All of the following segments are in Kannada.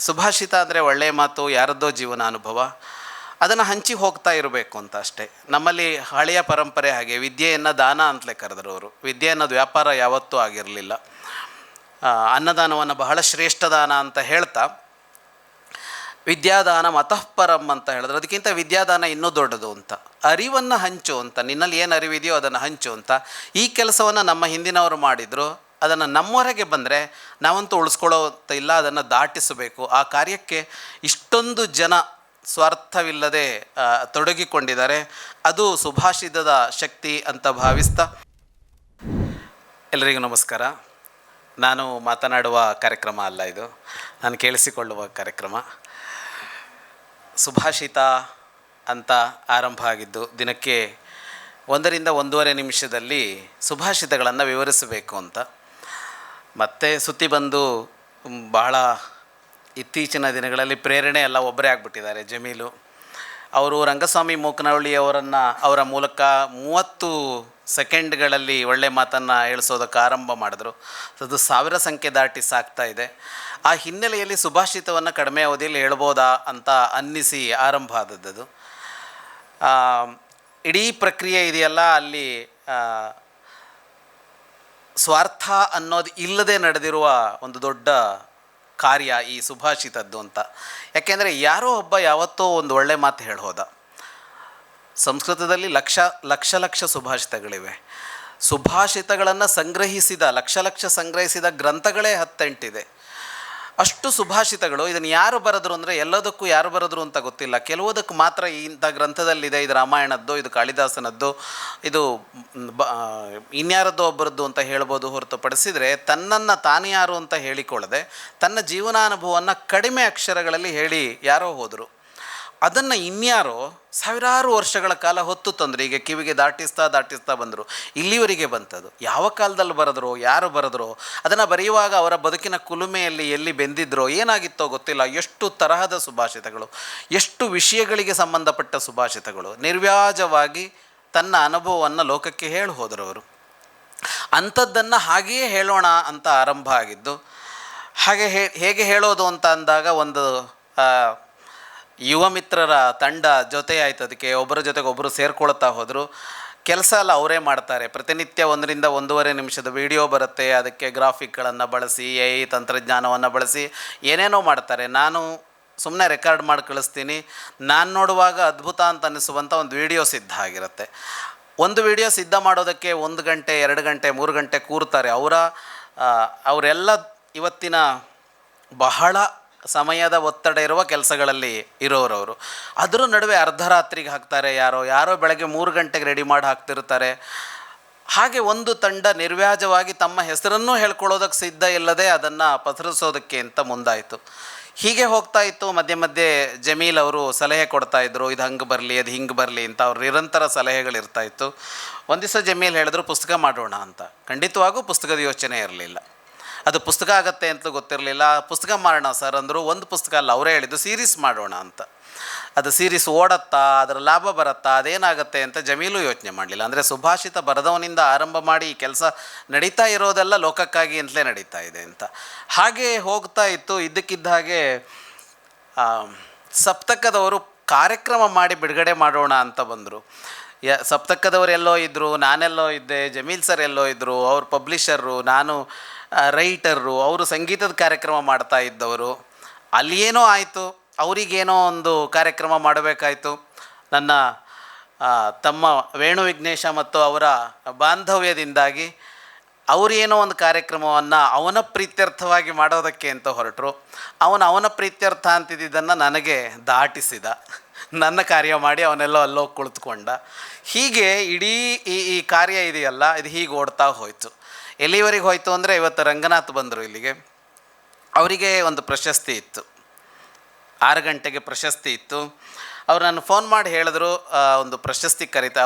ಸುಭಾಷಿತ ಅಂದರೆ ಒಳ್ಳೆಯ ಮಾತು, ಯಾರದ್ದೋ ಜೀವನ ಅನುಭವ, ಅದನ್ನು ಹಂಚಿ ಹೋಗ್ತಾ ಇರಬೇಕು ಅಂತ ಅಷ್ಟೇ. ನಮ್ಮಲ್ಲಿ ಹಳೆಯ ಪರಂಪರೆ ಹಾಗೆ, ವಿದ್ಯೆಯನ್ನು ದಾನ ಅಂತಲೇ ಕರೆದರು ಅವರು. ವಿದ್ಯೆ ಅನ್ನೋದು ವ್ಯಾಪಾರ ಯಾವತ್ತೂ ಆಗಿರಲಿಲ್ಲ. ಅನ್ನದಾನವನ್ನು ಬಹಳ ಶ್ರೇಷ್ಠ ದಾನ ಅಂತ ಹೇಳ್ತಾ ವಿದ್ಯಾದಾನ ಮತಃಪರಂ ಅಂತ ಹೇಳಿದ್ರು. ಅದಕ್ಕಿಂತ ವಿದ್ಯಾದಾನ ಇನ್ನೂ ದೊಡ್ಡದು ಅಂತ. ಅರಿವನ್ನು ಹಂಚು ಅಂತ, ನಿನ್ನಲ್ಲಿ ಏನು ಅರಿವಿದೆಯೋ ಅದನ್ನು ಹಂಚು ಅಂತ. ಈ ಕೆಲಸವನ್ನು ನಮ್ಮ ಹಿಂದಿನವರು ಮಾಡಿದರು. ಅದನ್ನು ನಮ್ಮವರೆಗೆ ಬಂದರೆ ನಾವಂತೂ ಉಳಿಸ್ಕೊಳ್ಳೋತ ಇಲ್ಲ, ಅದನ್ನು ದಾಟಿಸಬೇಕು. ಆ ಕಾರ್ಯಕ್ಕೆ ಇಷ್ಟೊಂದು ಜನ ಸ್ವಾರ್ಥವಿಲ್ಲದೆ ತೊಡಗಿಕೊಂಡಿದ್ದಾರೆ. ಅದು ಸುಭಾಷಿತದ ಶಕ್ತಿ ಅಂತ ಭಾವಿಸ್ತಾ ಎಲ್ಲರಿಗೂ ನಮಸ್ಕಾರ. ನಾನು ಮಾತನಾಡುವ ಕಾರ್ಯಕ್ರಮ ಅಲ್ಲ ಇದು, ನಾನು ಕೇಳಿಸಿಕೊಳ್ಳುವ ಕಾರ್ಯಕ್ರಮ. ಸುಭಾಷಿತ ಅಂತ ಆರಂಭ ಆಗಿದ್ದು, ದಿನಕ್ಕೆ 1 ರಿಂದ 1.5 ನಿಮಿಷದಲ್ಲಿ ಸುಭಾಷಿತಗಳನ್ನು ವಿವರಿಸಬೇಕು ಅಂತ. ಮತ್ತೆ ಸುತ್ತಿ ಬಂದು ಬಹಳ ಇತ್ತೀಚಿನ ದಿನಗಳಲ್ಲಿ ಪ್ರೇರಣೆ ಎಲ್ಲ ಒಬ್ಬರೇ ಆಗಿಬಿಟ್ಟಿದ್ದಾರೆ. ಜಮೀಲು ಅವರು ರಂಗಸ್ವಾಮಿ ಮೂಕನಹಳ್ಳಿಯವರನ್ನು ಅವರ ಮೂಲಕ 30 ಸೆಕೆಂಡ್ಗಳಲ್ಲಿ ಒಳ್ಳೆ ಮಾತನ್ನು ಹೇಳಿಸೋದಕ್ಕೆ ಆರಂಭ ಮಾಡಿದ್ರು. ಅದು 1000 ಸಂಖ್ಯೆ ದಾಟಿ ಸಾಕ್ತಾ ಇದೆ. ಆ ಹಿನ್ನೆಲೆಯಲ್ಲಿ ಸುಭಾಷಿತವನ್ನು ಕಡಿಮೆ ಅವಧಿಯಲ್ಲಿ ಹೇಳ್ಬೋದಾ ಅಂತ ಅನ್ನಿಸಿ ಆರಂಭ ಆದದ್ದು. ಇಡೀ ಪ್ರಕ್ರಿಯೆ ಇದೆಯಲ್ಲ, ಅಲ್ಲಿ ಸ್ವಾರ್ಥ ಅನ್ನೋದು ಇಲ್ಲದೆ ನಡೆದಿರುವ ಒಂದು ದೊಡ್ಡ ಕಾರ್ಯ ಈ ಸುಭಾಷಿತದ್ದು ಅಂತ. ಯಾಕೆಂದರೆ ಯಾರೋ ಒಬ್ಬ ಯಾವತ್ತೋ ಒಂದು ಒಳ್ಳೆ ಮಾತು ಹೇಳೋದ. ಸಂಸ್ಕೃತದಲ್ಲಿ ಲಕ್ಷ ಸುಭಾಷಿತಗಳಿವೆ. ಸುಭಾಷಿತಗಳನ್ನು ಸಂಗ್ರಹಿಸಿದ ಸಂಗ್ರಹಿಸಿದ ಗ್ರಂಥಗಳೇ 18 ಇದೆ. ಅಷ್ಟು ಸುಭಾಷಿತಗಳು. ಇದನ್ನು ಯಾರು ಬರೆದ್ರು ಅಂದರೆ ಎಲ್ಲದಕ್ಕೂ ಯಾರು ಬರೆದ್ರು ಅಂತ ಗೊತ್ತಿಲ್ಲ. ಕೆಲವುದಕ್ಕೆ ಮಾತ್ರ ಇಂಥ ಗ್ರಂಥದಲ್ಲಿದೆ, ಇದು ರಾಮಾಯಣದ್ದು, ಇದು ಕಾಳಿದಾಸನದ್ದು, ಇದು ಇನ್ಯಾರದ್ದೋ ಒಬ್ಬರದ್ದು ಅಂತ ಹೇಳ್ಬೋದು. ಹೊರತುಪಡಿಸಿದರೆ ತನ್ನನ್ನು ತಾನು ಯಾರು ಅಂತ ಹೇಳಿಕೊಳ್ಳದೆ ತನ್ನ ಜೀವನಾನುಭವವನ್ನು ಕಡಿಮೆ ಅಕ್ಷರಗಳಲ್ಲಿ ಹೇಳಿ ಯಾರೋ ಹೋದರು. ಅದನ್ನು ಇನ್ಯಾರೋ ಸಾವಿರಾರು ವರ್ಷಗಳ ಕಾಲ ಹೊತ್ತು ತಂದರು. ಈಗ ಕಿವಿಗೆ ದಾಟಿಸ್ತಾ ಬಂದರು. ಇಲ್ಲಿವರೆಗೆ ಬಂತದು. ಯಾವ ಕಾಲದಲ್ಲಿ ಬರೆದ್ರೋ, ಯಾರು ಬರೆದ್ರೋ, ಅದನ್ನು ಬರೆಯುವಾಗ ಅವರ ಬದುಕಿನ ಕುಲುಮೆಯಲ್ಲಿ ಎಲ್ಲಿ ಬೆಂದಿದ್ರೋ, ಏನಾಗಿತ್ತೋ ಗೊತ್ತಿಲ್ಲ. ಎಷ್ಟು ತರಹದ ಸುಭಾಷಿತಗಳು, ಎಷ್ಟು ವಿಷಯಗಳಿಗೆ ಸಂಬಂಧಪಟ್ಟ ಸುಭಾಷಿತಗಳು. ನಿರ್ವ್ಯಾಜವಾಗಿ ತನ್ನ ಅನುಭವವನ್ನು ಲೋಕಕ್ಕೆ ಹೇಳಿ ಹೋದರು ಅವರು. ಅಂಥದ್ದನ್ನು ಹಾಗೆಯೇ ಹೇಳೋಣ ಅಂತ ಆರಂಭ ಆಗಿದ್ದು. ಹಾಗೆ ಹೇಗೆ ಹೇಳೋದು ಅಂತ ಅಂದಾಗ ಒಂದು ಯುವ ಮಿತ್ರರ ತಂಡ ಜೊತೆ ಆಯ್ತು. ಅದಕ್ಕೆ ಒಬ್ಬರ ಜೊತೆಗೆ ಒಬ್ಬರು ಸೇರ್ಕೊಳ್ತಾ ಹೋದರು. ಕೆಲಸ ಎಲ್ಲ ಅವರೇ ಮಾಡ್ತಾರೆ. ಪ್ರತಿನಿತ್ಯ 1 ರಿಂದ 1.5 ನಿಮಿಷದ ವಿಡಿಯೋ ಬರುತ್ತೆ. ಅದಕ್ಕೆ ಗ್ರಾಫಿಕ್ಗಳನ್ನು ಬಳಸಿ AI ತಂತ್ರಜ್ಞಾನವನ್ನು ಬಳಸಿ ಏನೇನೋ ಮಾಡ್ತಾರೆ. ನಾನು ಸುಮ್ಮನೆ ರೆಕಾರ್ಡ್ ಮಾಡಿ ಕಳಿಸ್ತೀನಿ. ನಾನು ನೋಡುವಾಗ ಅದ್ಭುತ ಅಂತ ಅನ್ನಿಸುವಂಥ ಒಂದು ವಿಡಿಯೋ ಸಿದ್ಧ ಆಗಿರುತ್ತೆ. ಒಂದು ವಿಡಿಯೋ ಸಿದ್ಧ ಮಾಡೋದಕ್ಕೆ 1 ಗಂಟೆ 2 ಗಂಟೆ 3 ಗಂಟೆ ಕೂರ್ತಾರೆ. ಅವರೆಲ್ಲ ಇವತ್ತಿನ ಬಹಳ ಸಮಯದ ಒತ್ತಡ ಇರುವ ಕೆಲಸಗಳಲ್ಲಿ ಇರೋರವರು. ಅದರ ನಡುವೆ ಅರ್ಧರಾತ್ರಿಗೆ ಹಾಕ್ತಾರೆ. ಯಾರೋ ಬೆಳಗ್ಗೆ 3 ಗಂಟೆಗೆ ರೆಡಿ ಮಾಡಿ ಹಾಕ್ತಿರ್ತಾರೆ. ಹಾಗೆ ಒಂದು ತಂಡ ನಿರ್ವ್ಯಾಜವಾಗಿ ತಮ್ಮ ಹೆಸರನ್ನೂ ಹೇಳ್ಕೊಳ್ಳೋದಕ್ಕೆ ಸಿದ್ಧ ಇಲ್ಲದೆ ಅದನ್ನು ಪಸರಿಸೋದಕ್ಕೆ ಅಂತ ಮುಂದಾಯಿತು. ಹೀಗೆ ಹೋಗ್ತಾ ಇತ್ತು. ಮಧ್ಯೆ ಜಮೀಲ್ ಅವರು ಸಲಹೆ ಕೊಡ್ತಾಯಿದ್ರು, ಇದು ಹಂಗೆ ಬರಲಿ, ಅದು ಹಿಂಗೆ ಬರಲಿ ಅಂತ. ಅವ್ರ ನಿರಂತರ ಸಲಹೆಗಳಿರ್ತಾಯಿತ್ತು. ಒಂದು ದಿವಸ ಜಮೀಲ್ ಹೇಳಿದ್ರು, ಪುಸ್ತಕ ಮಾಡೋಣ ಅಂತ. ಖಂಡಿತವಾಗೂ ಪುಸ್ತಕದ ಯೋಚನೆ ಇರಲಿಲ್ಲ. ಅದು ಪುಸ್ತಕ ಆಗತ್ತೆ ಅಂತ ಗೊತ್ತಿರಲಿಲ್ಲ. ಪುಸ್ತಕ ಮಾಡೋಣ ಸರ್ ಅಂದರು. ಒಂದು ಪುಸ್ತಕ ಅಲ್ಲ, ಅವರೇ ಹೇಳಿದ್ದು ಸೀರೀಸ್ ಮಾಡೋಣ ಅಂತ. ಅದು ಸೀರೀಸ್ ಓಡತ್ತಾ, ಅದರ ಲಾಭ ಬರುತ್ತಾ, ಅದೇನಾಗುತ್ತೆ ಅಂತ ಜಮೀಲು ಯೋಚನೆ ಮಾಡಲಿಲ್ಲ. ಅಂದರೆ ಸುಭಾಷಿತ ಬರೆದವನಿಂದ ಆರಂಭ ಮಾಡಿ ಈ ಕೆಲಸ ನಡೀತಾ ಇರೋದೆಲ್ಲ ಲೋಕಕ್ಕಾಗಿ ಅಂತಲೇ ನಡೀತಾ ಇದೆ ಅಂತ. ಹಾಗೆ ಹೋಗ್ತಾ ಇತ್ತು. ಇದ್ದಕ್ಕಿದ್ದ ಹಾಗೆ ಸಪ್ತಕದವರು ಕಾರ್ಯಕ್ರಮ ಮಾಡಿ ಬಿಡುಗಡೆ ಮಾಡೋಣ ಅಂತ ಬಂದರು. ಸಪ್ತಕದವರು ಎಲ್ಲೋ ಇದ್ದರು, ನಾನೆಲ್ಲೋ ಇದ್ದೆ, ಜಮೀಲ್ ಸರ್ ಎಲ್ಲೋ ಇದ್ದರು, ಅವ್ರ ಪಬ್ಲಿಷರು, ನಾನು ರೈಟರು, ಅವರು ಸಂಗೀತದ ಕಾರ್ಯಕ್ರಮ ಮಾಡ್ತಾ ಇದ್ದವರು. ಅಲ್ಲಿ ಏನೋ ಆಯಿತು, ಅವರಿಗೇನೋ ಒಂದು ಕಾರ್ಯಕ್ರಮ ಮಾಡಬೇಕಾಯಿತು. ನನ್ನ ತಮ್ಮ ವೇಣು ವಿಘ್ನೇಶ ಮತ್ತು ಅವರ ಬಾಂಧವ್ಯದಿಂದಾಗಿ ಅವರೇನೋ ಒಂದು ಕಾರ್ಯಕ್ರಮವನ್ನು ಅವನ ಪ್ರೀತ್ಯರ್ಥವಾಗಿ ಮಾಡೋದಕ್ಕೆ ಅಂತ ಹೊರಟರು. ಅವನ ಪ್ರೀತ್ಯರ್ಥ ಅಂತಿದ್ದನ್ನು ನನಗೆ ದಾಟಿಸಿದ. ನನ್ನ ಕಾರ್ಯ ಮಾಡಿ ಅವನೆಲ್ಲೋ ಅಲ್ಲೋಗಿ ಕುಳಿತುಕೊಂಡ. ಹೀಗೆ ಇಡೀ ಈ ಕಾರ್ಯ ಇದೆಯಲ್ಲ, ಇದು ಹೀಗೆ ಓಡ್ತಾ ಹೋಯಿತು. ಎಲ್ಲಿವರೆಗೆ ಹೋಯಿತು ಅಂದರೆ, ಇವತ್ತು ರಂಗನಾಥ್ ಬಂದರು ಇಲ್ಲಿಗೆ. ಅವರಿಗೆ ಒಂದು ಪ್ರಶಸ್ತಿ ಇತ್ತು, 6 ಗಂಟೆಗೆ ಪ್ರಶಸ್ತಿ ಇತ್ತು. ಅವರು ನಾನು ಫೋನ್ ಮಾಡಿ ಹೇಳಿದ್ರು, ಒಂದು ಪ್ರಶಸ್ತಿ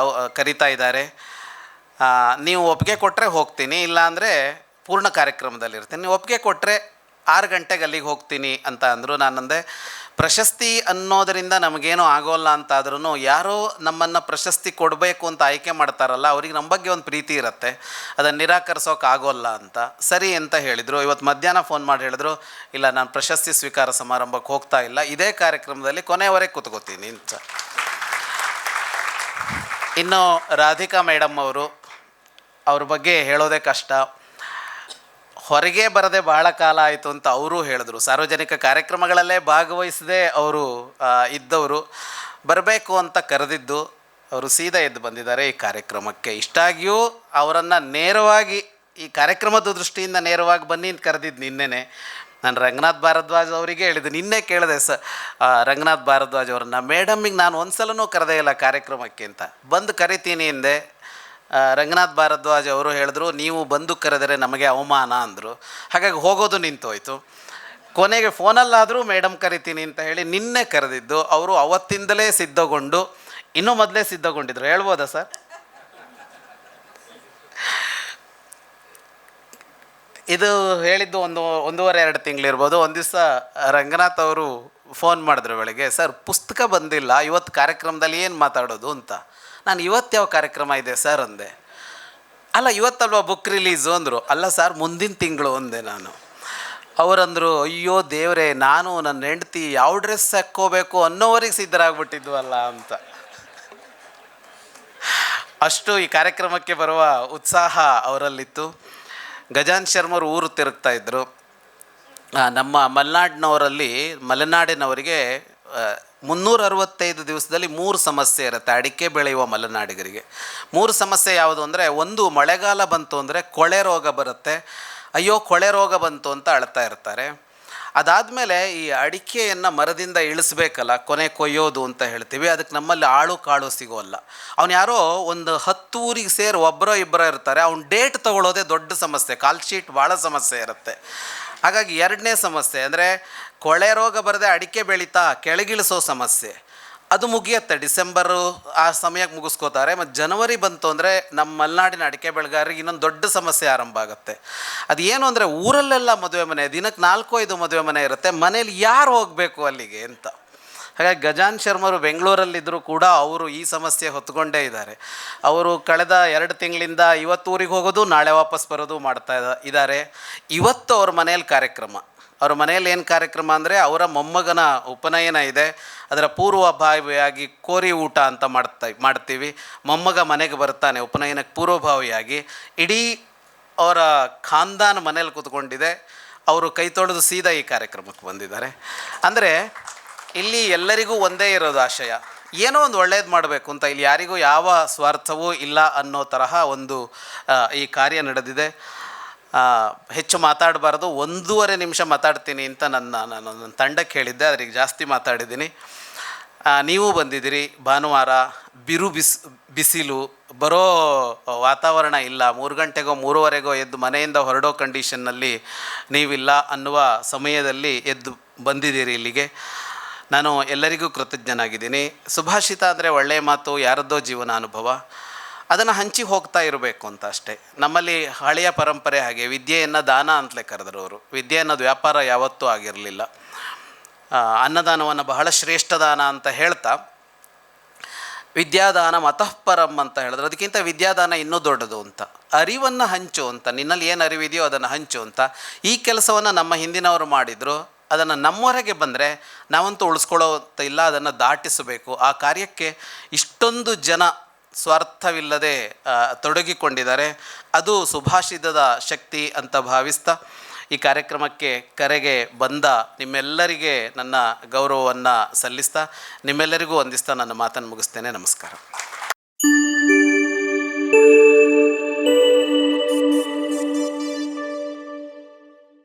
ಕರಿತಾ ಇದ್ದಾರೆ, ನೀವು ಒಪ್ಪಿಗೆ ಕೊಟ್ಟರೆ ಹೋಗ್ತೀನಿ, ಇಲ್ಲಾಂದರೆ ಪೂರ್ಣ ಕಾರ್ಯಕ್ರಮದಲ್ಲಿರ್ತೀನಿ. ನೀವು ಒಪ್ಪಿಗೆ ಕೊಟ್ಟರೆ 6 ಗಂಟೆಗೆ ಅಲ್ಲಿಗೆ ಹೋಗ್ತೀನಿ ಅಂತ ಅಂದರು. ನಾನಂದೆ, ಪ್ರಶಸ್ತಿ ಅನ್ನೋದರಿಂದ ನಮಗೇನೂ ಆಗೋಲ್ಲ ಅಂತಾದ್ರೂ ಯಾರೋ ನಮ್ಮನ್ನು ಪ್ರಶಸ್ತಿ ಕೊಡಬೇಕು ಅಂತ ಆಯ್ಕೆ ಮಾಡ್ತಾರಲ್ಲ, ಅವ್ರಿಗೆ ನಮ್ಮ ಬಗ್ಗೆ ಒಂದು ಪ್ರೀತಿ ಇರುತ್ತೆ, ಅದನ್ನು ನಿರಾಕರಿಸೋಕೆ ಆಗೋಲ್ಲ ಅಂತ ಸರಿ ಅಂತ ಹೇಳಿದರು. ಇವತ್ತು ಮಧ್ಯಾಹ್ನ ಫೋನ್ ಮಾಡಿ ಹೇಳಿದ್ರು, ಇಲ್ಲ ನಾನು ಪ್ರಶಸ್ತಿ ಸ್ವೀಕಾರ ಸಮಾರಂಭಕ್ಕೆ ಹೋಗ್ತಾ ಇಲ್ಲ, ಇದೇ ಕಾರ್ಯಕ್ರಮದಲ್ಲಿ ಕೊನೆಯವರೆಗೆ ಕೂತ್ಕೋತೀನಿ ಅಂತ. ಇನ್ನು ರಾಧಿಕಾ ಮೇಡಮ್ ಅವ್ರ ಬಗ್ಗೆ ಹೇಳೋದೇ ಕಷ್ಟ. ಹೊರಗೆ ಬರದೆ ಬಹಳ ಕಾಲ ಆಯಿತು ಅಂತ ಅವರೂ ಹೇಳಿದ್ರು. ಸಾರ್ವಜನಿಕ ಕಾರ್ಯಕ್ರಮಗಳಲ್ಲೇ ಭಾಗವಹಿಸದೆ ಅವರು ಇದ್ದವರು, ಬರಬೇಕು ಅಂತ ಕರೆದಿದ್ದು ಅವರು ಸೀದಾ ಎದ್ದು ಬಂದಿದ್ದಾರೆ ಈ ಕಾರ್ಯಕ್ರಮಕ್ಕೆ. ಇಷ್ಟಾಗಿಯೂ ಅವರನ್ನು ನೇರವಾಗಿ ಈ ಕಾರ್ಯಕ್ರಮದ ದೃಷ್ಟಿಯಿಂದ ನೇರವಾಗಿ ಬನ್ನಿ ಅಂತ ಕರೆದಿದ್ದು ನಿನ್ನೆನೆ. ನಾನು ರಂಗನಾಥ್ ಭಾರದ್ವಾಜ್ ಅವರಿಗೆ ಹೇಳಿದ್ದು, ನಿನ್ನೆ ಕೇಳಿದೆ ರಂಗನಾಥ್ ಭಾರದ್ವಾಜ್ ಅವ್ರನ್ನ, ಮೇಡಮ್ಮಿಗೆ ನಾನು ಒಂದು ಸಲನೂ ಕರೆದೇ ಇಲ್ಲ ಕಾರ್ಯಕ್ರಮಕ್ಕೆ ಅಂತ. ಬಂದು ಕರಿತೀನಿ ಎಂದೆ. ರಂಗನಾಥ್ ಭಾರದ್ವಾಜ್ ಅವರು ಹೇಳಿದ್ರು, ನೀವು ಬಂದು ಕರೆದರೆ ನಮಗೆ ಅವಮಾನ ಅಂದರು. ಹಾಗಾಗಿ ಹೋಗೋದು ನಿಂತೋಯ್ತು. ಕೊನೆಗೆ ಫೋನಲ್ಲಾದರೂ ಮೇಡಮ್ ಕರಿತೀನಿ ಅಂತ ಹೇಳಿ ನಿನ್ನೆ ಕರೆದಿದ್ದು. ಅವರು ಅವತ್ತಿಂದಲೇ ಸಿದ್ಧಗೊಂಡು, ಇನ್ನೂ ಮೊದಲೇ ಸಿದ್ಧಗೊಂಡಿದ್ರು, ಹೇಳ್ಬೋದಾ ಸರ್? ಇದು ಹೇಳಿದ್ದು ಒಂದೂವರೆ 2 ತಿಂಗಳಿರ್ಬೋದು. ಒಂದು ದಿವಸ ರಂಗನಾಥ್ ಅವರು ಫೋನ್ ಮಾಡಿದ್ರು ಬೆಳಗ್ಗೆ, ಸರ್ ಪುಸ್ತಕ ಬಂದಿಲ್ಲ, ಇವತ್ತು ಕಾರ್ಯಕ್ರಮದಲ್ಲಿ ಏನು ಮಾತಾಡೋದು ಅಂತ. ನಾನು ಇವತ್ತು ಯಾವ ಕಾರ್ಯಕ್ರಮ ಇದೆ ಸರ್ ಅಂದೆ. ಅಲ್ಲ ಇವತ್ತಲ್ವ ಬುಕ್ ರಿಲೀಸು ಅಂದರು. ಅಲ್ಲ ಸರ್ ಮುಂದಿನ ತಿಂಗಳು ಅಂದೆ ನಾನು. ಅವರಂದರು, ಅಯ್ಯೋ ದೇವರೇ, ನಾನು ನನ್ನ ಹೆಂಡ್ತಿ ಯಾವ ಡ್ರೆಸ್ ಹಾಕ್ಕೋಬೇಕು ಅನ್ನೋವರೆಗೆ ಸಿದ್ಧರಾಗ್ಬಿಟ್ಟಿದ್ವಲ್ಲ ಅಂತ. ಅಷ್ಟು ಈ ಕಾರ್ಯಕ್ರಮಕ್ಕೆ ಬರುವ ಉತ್ಸಾಹ ಅವರಲ್ಲಿತ್ತು. ಗಜಾನ್ ಶರ್ಮರು ಊರು ತಿರುಗ್ತಾಯಿದ್ರು. ನಮ್ಮ ಮಲೆನಾಡಿನವರಿಗೆ 365 ದಿವಸದಲ್ಲಿ 3 ಸಮಸ್ಯೆ ಇರುತ್ತೆ ಅಡಿಕೆ ಬೆಳೆಯುವ ಮಲೆನಾಡಿಗರಿಗೆ. 3 ಸಮಸ್ಯೆ ಯಾವುದು ಅಂದರೆ, ಒಂದು ಮಳೆಗಾಲ ಬಂತು ಅಂದರೆ ಕೊಳೆ ರೋಗ ಬರುತ್ತೆ. ಅಯ್ಯೋ ಕೊಳೆ ರೋಗ ಬಂತು ಅಂತ ಅಳ್ತಾ ಇರ್ತಾರೆ. ಅದಾದಮೇಲೆ ಈ ಅಡಿಕೆಯನ್ನು ಮರದಿಂದ ಇಳಿಸ್ಬೇಕಲ್ಲ, ಕೊನೆ ಕೊಯ್ಯೋದು ಅಂತ ಹೇಳ್ತೀವಿ, ಅದಕ್ಕೆ ನಮ್ಮಲ್ಲಿ ಆಳು ಕಾಳು ಸಿಗೋಲ್ಲ. ಅವನು ಯಾರೋ ಒಂದು 10 ಊರಿಗೆ ಸೇರಿ ಒಬ್ಬರೋ ಇಬ್ಬರೋ ಇರ್ತಾರೆ, ಅವ್ನು ಡೇಟ್ ತೊಗೊಳ್ಳೋದೇ ದೊಡ್ಡ ಸಮಸ್ಯೆ. ಕಾಲ್ ಶೀಟ್ ಭಾಳ ಸಮಸ್ಯೆ ಇರುತ್ತೆ. ಹಾಗಾಗಿ 2ನೇ ಸಮಸ್ಯೆ ಅಂದರೆ ಕೊಳೆ ರೋಗ ಬರದೆ ಅಡಿಕೆ ಬೆಳೀತಾ ಕೆಳಗಿಳಿಸೋ ಸಮಸ್ಯೆ. ಅದು ಮುಗಿಯುತ್ತೆ, ಡಿಸೆಂಬರು ಆ ಸಮಯಕ್ಕೆ ಮುಗಿಸ್ಕೋತಾರೆ. ಮತ್ತು ಜನವರಿ ಬಂತು ಅಂದರೆ ನಮ್ಮ ಮಲೆನಾಡಿನ ಅಡಿಕೆ ಬೆಳೆಗಾರರಿಗೆ ಇನ್ನೊಂದು ದೊಡ್ಡ ಸಮಸ್ಯೆ ಆರಂಭ ಆಗುತ್ತೆ. ಅದು ಏನು ಅಂದರೆ, ಊರಲ್ಲೆಲ್ಲ ಮದುವೆ ಮನೆ, ದಿನಕ್ಕೆ 4-5 ಮದುವೆ ಮನೆ ಇರುತ್ತೆ, ಮನೇಲಿ ಯಾರು ಹೋಗಬೇಕು ಅಲ್ಲಿಗೆ ಅಂತ. ಹಾಗಾಗಿ ಗಜಾನ್ ಶರ್ಮರು ಬೆಂಗಳೂರಲ್ಲಿದ್ದರೂ ಕೂಡ ಅವರು ಈ ಸಮಸ್ಯೆ ಹೊತ್ಕೊಂಡೇ ಇದ್ದಾರೆ. ಅವರು ಕಳೆದ 2 ತಿಂಗಳಿಂದ ಇವತ್ತು ಊರಿಗೆ ಹೋಗೋದು, ನಾಳೆ ವಾಪಸ್ ಬರೋದು ಮಾಡ್ತಾ ಇದ್ದಾರೆ. ಇವತ್ತು ಅವ್ರ ಮನೆಯಲ್ಲಿ ಕಾರ್ಯಕ್ರಮ. ಅವ್ರ ಮನೆಯಲ್ಲಿ ಏನು ಕಾರ್ಯಕ್ರಮ ಅಂದರೆ, ಅವರ ಮೊಮ್ಮಗನ ಉಪನಯನ ಇದೆ. ಅದರ ಪೂರ್ವಭಾವಿಯಾಗಿ ಕೋರಿ ಊಟ ಅಂತ ಮಾಡ್ತೀವಿ. ಮೊಮ್ಮಗ ಮನೆಗೆ ಬರ್ತಾನೆ ಉಪನಯನಕ್ಕೆ ಪೂರ್ವಭಾವಿಯಾಗಿ. ಇಡೀ ಅವರ ಖಾನ್ದಾನ್ ಮನೇಲಿ ಕೂತ್ಕೊಂಡಿದೆ. ಅವರು ಕೈ ತೊಳೆದು ಸೀದಾ ಈ ಕಾರ್ಯಕ್ರಮಕ್ಕೆ ಬಂದಿದ್ದಾರೆ. ಅಂದರೆ ಇಲ್ಲಿ ಎಲ್ಲರಿಗೂ ಒಂದೇ ಇರೋದು ಆಶಯ, ಏನೋ ಒಂದು ಒಳ್ಳೇದು ಮಾಡಬೇಕು ಅಂತ. ಇಲ್ಲಿ ಯಾರಿಗೂ ಯಾವ ಸ್ವಾರ್ಥವೂ ಇಲ್ಲ ಅನ್ನೋ ತರಹ ಒಂದು ಈ ಕಾರ್ಯ ನಡೆದಿದೆ. ಹೆಚ್ಚು ಮಾತಾಡಬಾರ್ದು, 1.5 ನಿಮಿಷ ಮಾತಾಡ್ತೀನಿ ಅಂತ ನನ್ನ ತಂಡಕ್ಕೆ ಹೇಳಿದ್ದೆ, ಅದರಿಗೆ ಜಾಸ್ತಿ ಮಾತಾಡಿದ್ದೀನಿ. ನೀವು ಬಂದಿದ್ದೀರಿ. ಭಾನುವಾರ ಬಿಸಿಲು, ಬರೋ ವಾತಾವರಣ ಇಲ್ಲ. 3 ಗಂಟೆಗೋ 3:15ಗೋ ಎದ್ದು ಮನೆಯಿಂದ ಹೊರಡೋ ಕಂಡೀಷನ್ನಲ್ಲಿ ನೀವಿಲ್ಲ ಅನ್ನುವ ಸಮಯದಲ್ಲಿ ಎದ್ದು ಬಂದಿದ್ದೀರಿ ಇಲ್ಲಿಗೆ. ನಾನು ಎಲ್ಲರಿಗೂ ಕೃತಜ್ಞನಾಗಿದ್ದೀನಿ. ಸುಭಾಷಿತ ಅಂದರೆ ಒಳ್ಳೆಯ ಮಾತು, ಯಾರದ್ದೋ ಜೀವನ ಅನುಭವ, ಅದನ್ನು ಹಂಚಿ ಹೋಗ್ತಾ ಇರಬೇಕು ಅಂತ ಅಷ್ಟೇ. ನಮ್ಮಲ್ಲಿ ಹಳೆಯ ಪರಂಪರೆ ಹಾಗೆ, ವಿದ್ಯೆಯನ್ನು ದಾನ ಅಂತಲೇ ಕರೆದರು ಅವರು. ವಿದ್ಯೆ ಅನ್ನೋದು ವ್ಯಾಪಾರ ಯಾವತ್ತೂ ಆಗಿರಲಿಲ್ಲ. ಅನ್ನದಾನವನ್ನು ಬಹಳ ಶ್ರೇಷ್ಠ ದಾನ ಅಂತ ಹೇಳ್ತಾ, ವಿದ್ಯಾದಾನ ಮತಃಪರಂ ಅಂತ ಹೇಳಿದ್ರು. ಅದಕ್ಕಿಂತ ವಿದ್ಯಾದಾನ ಇನ್ನೂ ದೊಡ್ಡದು ಅಂತ. ಅರಿವನ್ನು ಹಂಚು ಅಂತ, ನಿನ್ನಲ್ಲಿ ಏನು ಅರಿವಿದೆಯೋ ಅದನ್ನು ಹಂಚು ಅಂತ. ಈ ಕೆಲಸವನ್ನು ನಮ್ಮ ಹಿಂದಿನವರು ಮಾಡಿದರು. ಅದನ್ನು ನಮ್ಮವರೆಗೆ ಬಂದರೆ ನಾವಂತೂ ಉಳಿಸ್ಕೊಳ್ಳೋದಿಲ್ಲ, ಅದನ್ನು ದಾಟಿಸಬೇಕು. ಆ ಕಾರ್ಯಕ್ಕೆ ಇಷ್ಟೊಂದು ಜನ ಸ್ವಾರ್ಥವಿಲ್ಲದೆ ತೊಡಗಿಕೊಂಡಿದ್ದಾರೆ. ಅದು ಸುಭಾಷಿತದ ಶಕ್ತಿ ಅಂತ ಭಾವಿಸ್ತಾ ಈ ಕಾರ್ಯಕ್ರಮಕ್ಕೆ ಕರೆಗೆ ಬಂದ ನಿಮ್ಮೆಲ್ಲರಿಗೆ ನನ್ನ ಗೌರವವನ್ನು ಸಲ್ಲಿಸ್ತಾ, ನಿಮ್ಮೆಲ್ಲರಿಗೂ ವಂದಿಸ್ತಾ ನನ್ನ ಮಾತನ್ನು ಮುಗಿಸ್ತೇನೆ. ನಮಸ್ಕಾರ.